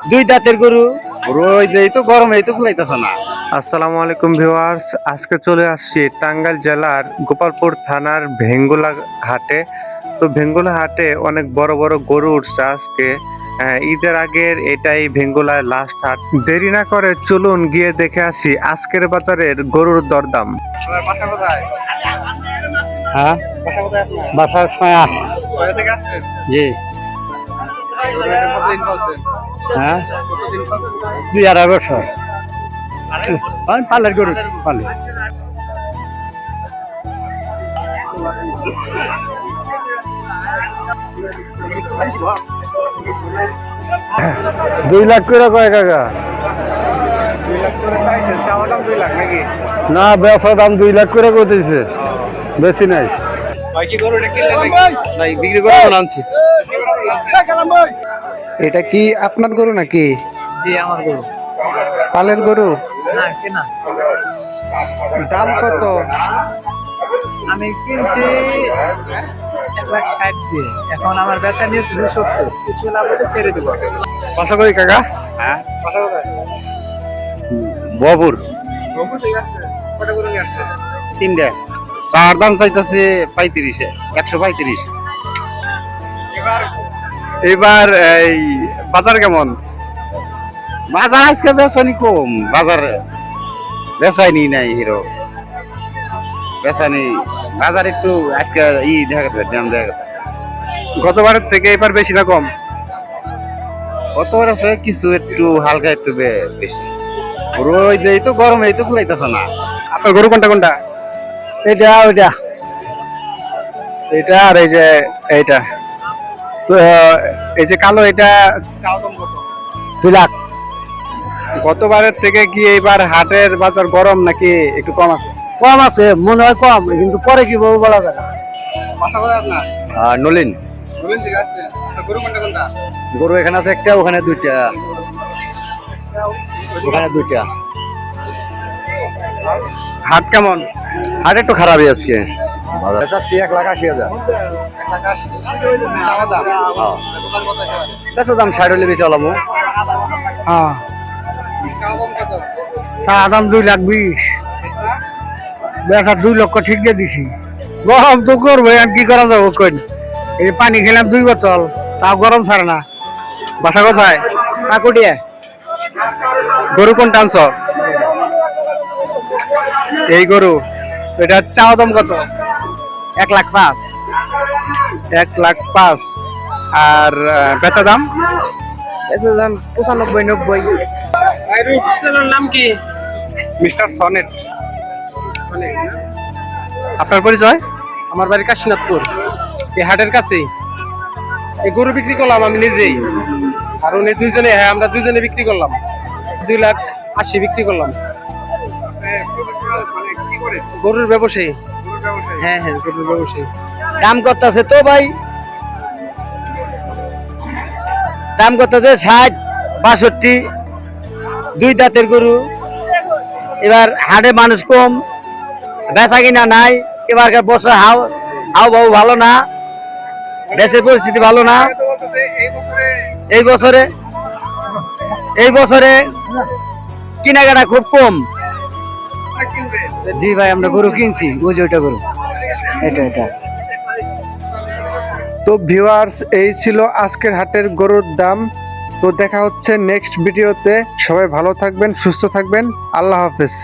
দুই দাঁতের গরু। রোদ এই তো গরম এই তো কুলাইতেছে না। আসসালামু আলাইকুম ভিউয়ার্স, আজকে চলে আসছি টাঙ্গাইল জেলার গোপালপুর থানার ভেঙ্গুলা হাটে। তো ভেঙ্গুলা হাটে অনেক বড় বড় গরু উঠছে আজকে। ঈদের আগের এটাই ভেঙ্গুলায় লাস্ট হাট। দেরি না করে চলুন গিয়ে দেখে আসি আজকের বাজারের গরুর দরদাম। বাসা কোথায়? হ্যাঁ, বাসা কোথায় আপনার? বাসার 6-8। কোথা থেকে আসছেন? জি। কতদিন চলছে? হ্যাঁ, কতদিন চলছে? 2-2.5 বছর। আমি পালের গরু পালে। দুই লাখ করে কয় কাকা? 2 লাখ করে চাইছেন, চাওয়া দাম 2 লাখ নাকি? না, বেচা দাম 2 লাখ করে করতেছে, বেশি নাই। ভাই কি গরুটা কিনলেন নাকি? ভাই বিক্রি করে আনছি। এটা কি আপনার গরু নাকি? জি, আমার গরু। পালের গরু? না, কেনা। দাম কত? আমি কিনছি 1,60,000 দিয়ে। এখন আমার বেচা নিয়ে 70, কিছু লাভ হলে ছেড়ে দেবো। বাসা করি কাকা? হ্যাঁ, বাসা কোথায়? বাবুর। গরু ঠিক আছে। কটা গরু নিয়ে আসছেন? 3টা। চার দাম চাইতেছে 35 135। এবার এই বাজার কেমন? বাজার আজকে বেচানি কম, বাজার বেচাইনি নাই হিরো, বেচানি বাজার একটু আজকে দেখা যাবে, দাম দেখা যাবে। গতবারের থেকে এবার বেশি না কম? কতবার আছে কিছু একটু হালকা একটু বেশি। রোদ এই তো গরম এই তো কুলাইতেছে না। আপনার গরু কোনটা কোনটা? এটা ওইটা এটা আর এই যে এইটা। তো এই যে কালো এটা চাওয়া দাম কত? 2 লাখ। গতবারের থেকে কি এইবার হাটের বাজার গরম নাকি একটু কম আছে? কম আছে, মনে হয় কম, কিন্তু পরে কি বলবো বলা যায় না। বাসা করে আপনার? নলিন। বলেন ঠিক আছে। গরু কোনটা কোনটা? গরু এখানে আছে একটা, ওখানে 2টা, ওখানে 2টা। হাট কেমন? হাট একটু খারাপই আজকে। চাচ্ছি 1,80,000। চাওয়া দাম? বেচা দাম 60 হলে বেশি হলাম। হ্যাঁ, চাওয়া দাম কত? চা দাম 2,20,000। বেচা 2 লক্ষ ঠিক দিয়ে দিছি। গরম তো করবো, আর কি করা যাবো কোন? এই পানি খেলাম 2 বোতল, তাও গরম ছাড়ে না। বাসা কোথায়? কাকুটিয়া। গরু কোনটা আনছ? এই গরু। এটা চাওয়া দাম কত? 1,05,000। 1,05,000। আর বেচা দাম? বেচা দাম 95-90। নাম কি? Mister sonnet. আপনার পরিচয়? আমার বাড়ি কাশীনাথপুর, এই হাটের কাছেই। এই গরু বিক্রি করলাম আমি নিজেই, আর উনি দুইজনে, হ্যাঁ আমরা দুইজনে বিক্রি করলাম। 2,80,000 বিক্রি করলাম। গরুর ব্যবসায়ী। হ্যাঁ হ্যাঁ, গরুর ব্যবসায়ী। দাম করতেছে তো ভাই, দাম করতেছে 60-62। 2 দাঁতের গরু। এবার হাটে মানুষ কম, বেচা কিনা নাই। এবারকার বছর হাও বাবু ভালো না, দেশের পরিস্থিতি ভালো না। এই বছরে কেনাকাটা খুব কম। জি ভাই, আমরা গরু কিনছি, ওই যে ওইটা গরু, এটা। তো ভিউয়ার্স, এই ছিল আজকের হাটের গরুর দাম। তো দেখা হচ্ছে নেক্সট ভিডিওতে। সবাই ভালো থাকবেন, সুস্থ থাকবেন। আল্লাহ হাফেজ।